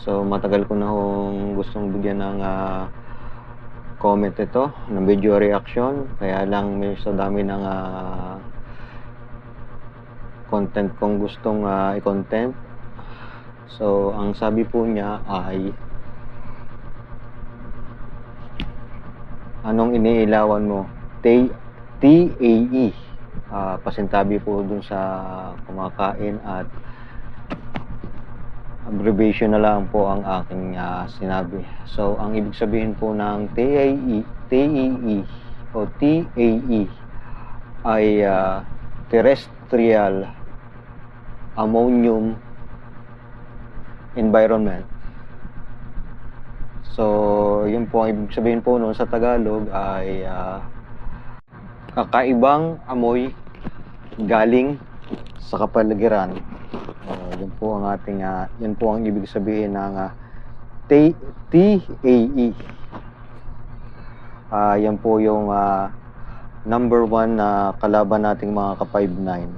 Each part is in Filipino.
So matagal ko na hong gustong bigyan ng comment ito, ng video reaction, kaya lang sa dami ng content kong gustong i-content. So ang sabi po niya ay, anong iniilawan mo? TAE. Pasintabi po dun sa kumakain at abbreviation na lang po ang aking sinabi. So ang ibig sabihin po ng TAE o TAE ay terrestrial ammonium environment. So yun po ang ibig sabihin po noon sa Tagalog ay kakaibang amoy galing sa kapaligiran. Yun po ang ating yun po ang ibig sabihin ng TAE. Yan po yung number 1 na kalaban nating mga ka-5'9".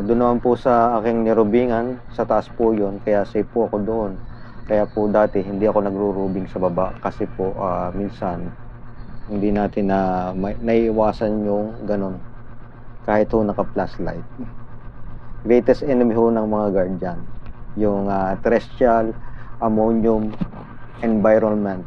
Doon naman po sa aking nirubingan, sa taas po yun, kaya safe po ako doon. Kaya po dati hindi ako nagro-rubing sa baba kasi po minsan hindi natin naiiwasan yung ganun kahit ho naka-flashlight. Greatest enemy ho ng mga guardian, yung terrestrial ammonium environment.